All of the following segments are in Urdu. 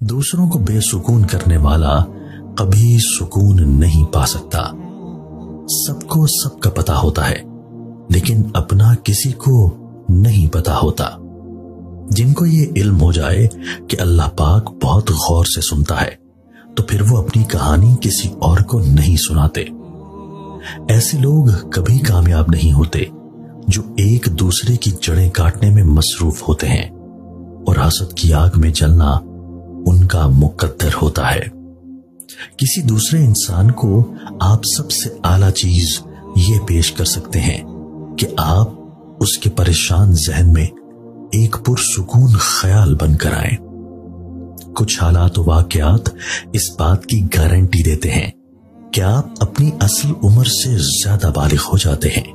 دوسروں کو بے سکون کرنے والا کبھی سکون نہیں پا سکتا۔ سب کو سب کا پتہ ہوتا ہے، لیکن اپنا کسی کو نہیں پتہ ہوتا۔ جن کو یہ علم ہو جائے کہ اللہ پاک بہت غور سے سنتا ہے، تو پھر وہ اپنی کہانی کسی اور کو نہیں سناتے۔ ایسے لوگ کبھی کامیاب نہیں ہوتے جو ایک دوسرے کی جڑیں کاٹنے میں مصروف ہوتے ہیں، اور حسد کی آگ میں جلنا ان کا مقدر ہوتا ہے۔ کسی دوسرے انسان کو آپ سب سے اعلیٰ چیز یہ پیش کر سکتے ہیں کہ آپ اس کے پریشان ذہن میں ایک پرسکون خیال بن کر آئیں۔ کچھ حالات و واقعات اس بات کی گارنٹی دیتے ہیں کہ آپ اپنی اصل عمر سے زیادہ بالغ ہو جاتے ہیں۔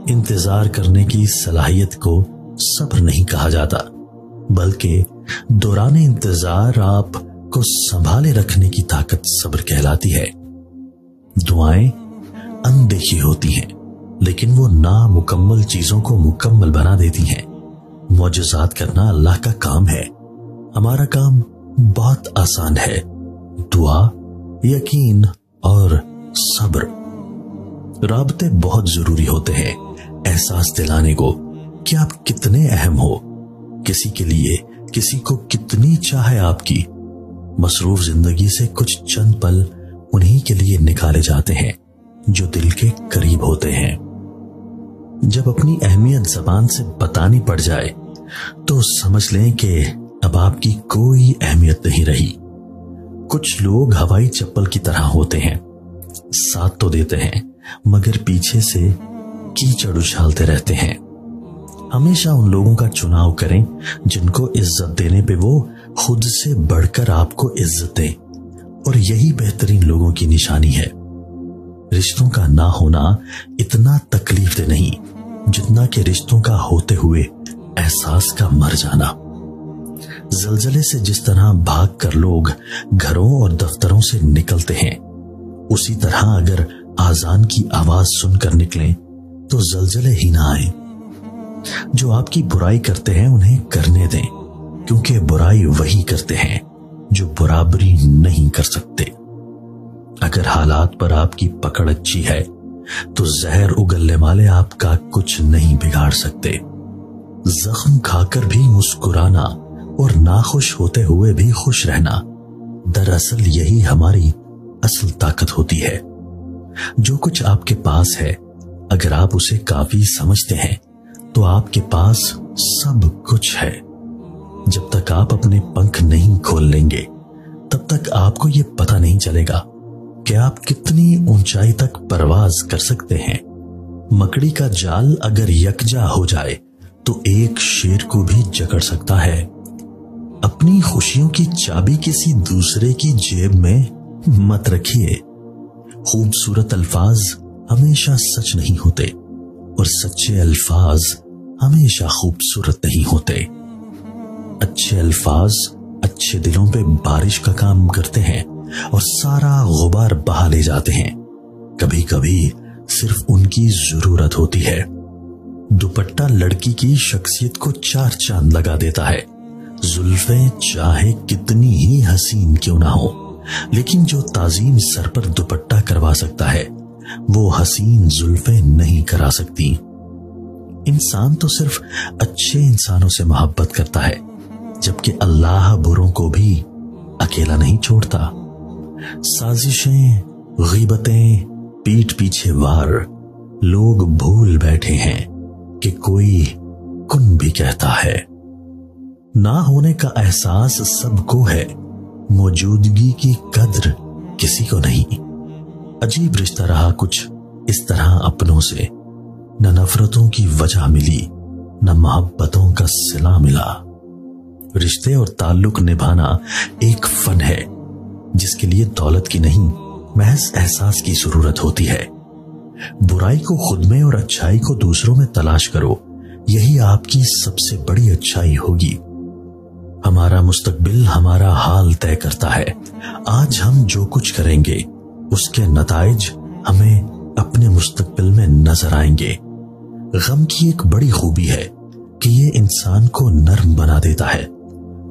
انتظار کرنے کی صلاحیت کو صبر نہیں کہا جاتا، بلکہ دوران انتظار آپ کو سنبھالے رکھنے کی طاقت صبر کہلاتی ہے۔ دعائیں اندیکھی ہوتی ہیں، لیکن وہ نامکمل چیزوں کو مکمل بنا دیتی ہیں۔ معجزات کرنا اللہ کا کام ہے، ہمارا کام بہت آسان ہے۔ دعا، یقین اور صبر۔ رابطے بہت ضروری ہوتے ہیں احساس دلانے کو کہ آپ کتنے اہم ہو، کسی کے لیے کسی کو کتنی چاہے آپ کی۔ مصروف زندگی سے کچھ چند پل انہی کے لیے نکالے جاتے ہیں جو دل کے قریب ہوتے ہیں۔ جب اپنی اہمیت زبان سے بتانی پڑ جائے تو سمجھ لیں کہ اب آپ کی کوئی اہمیت نہیں رہی۔ کچھ لوگ ہوائی چپل کی طرح ہوتے ہیں، ساتھ تو دیتے ہیں مگر پیچھے سے کیچڑ اچھالتے رہتے ہیں۔ ہمیشہ ان لوگوں کا چناؤ کریں جن کو عزت دینے پہ وہ خود سے بڑھ کر آپ کو عزت دیں، اور یہی بہترین لوگوں کی نشانی ہے۔ رشتوں کا نہ ہونا اتنا تکلیف دہ نہیں جتنا کہ رشتوں کا ہوتے ہوئے احساس کا مر جانا۔ زلزلے سے جس طرح بھاگ کر لوگ گھروں اور دفتروں سے نکلتے ہیں، اسی طرح اگر آذان کی آواز سن کر نکلیں تو زلزلے ہی نہ آئیں۔ جو آپ کی برائی کرتے ہیں انہیں کرنے دیں، کیونکہ برائی وہی کرتے ہیں جو برابری نہیں کر سکتے۔ اگر حالات پر آپ کی پکڑ اچھی ہے تو زہر اگلنے والے آپ کا کچھ نہیں بگاڑ سکتے۔ زخم کھا کر بھی مسکرانا اور ناخوش ہوتے ہوئے بھی خوش رہنا، دراصل یہی ہماری اصل طاقت ہوتی ہے۔ جو کچھ آپ کے پاس ہے، اگر آپ اسے کافی سمجھتے ہیں تو آپ کے پاس سب کچھ ہے۔ جب تک آپ اپنے پنکھ نہیں کھول لیں گے، تب تک آپ کو یہ پتہ نہیں چلے گا کہ آپ کتنی اونچائی تک پرواز کر سکتے ہیں۔ مکڑی کا جال اگر یکجا ہو جائے تو ایک شیر کو بھی جکڑ سکتا ہے۔ اپنی خوشیوں کی چابی کسی دوسرے کی جیب میں مت رکھیے۔ خوبصورت الفاظ ہمیشہ سچ نہیں ہوتے، اور سچے الفاظ ہمیشہ خوبصورت نہیں ہوتے۔ اچھے الفاظ اچھے دلوں پہ بارش کا کام کرتے ہیں اور سارا غبار بہا لے جاتے ہیں۔ کبھی کبھی صرف ان کی ضرورت ہوتی ہے۔ دوپٹہ لڑکی کی شخصیت کو 4 چاند لگا دیتا ہے۔ زلفیں چاہے کتنی ہی حسین کیوں نہ ہو، لیکن جو تعظیم سر پر دوپٹہ کروا سکتا ہے وہ حسین زلفیں نہیں کرا سکتی۔ انسان تو صرف اچھے انسانوں سے محبت کرتا ہے، جبکہ اللہ بروں کو بھی اکیلا نہیں چھوڑتا۔ سازشیں، غیبتیں، پیٹھ پیچھے وار، لوگ بھول بیٹھے ہیں کہ کوئی کن بھی کہتا ہے۔ نہ ہونے کا احساس سب کو ہے، موجودگی کی قدر کسی کو نہیں۔ عجیب رشتہ رہا کچھ اس طرح اپنوں سے، نہ نفرتوں کی وجہ ملی، نہ محبتوں کا صلہ ملا۔ رشتے اور تعلق نبھانا ایک فن ہے جس کے لیے دولت کی نہیں، محض احساس کی ضرورت ہوتی ہے۔ برائی کو خود میں اور اچھائی کو دوسروں میں تلاش کرو، یہی آپ کی سب سے بڑی اچھائی ہوگی۔ ہمارا مستقبل ہمارا حال طے کرتا ہے۔ آج ہم جو کچھ کریں گے اس کے نتائج ہمیں اپنے مستقبل میں نظر آئیں گے۔ غم کی ایک بڑی خوبی ہے کہ یہ انسان کو نرم بنا دیتا ہے۔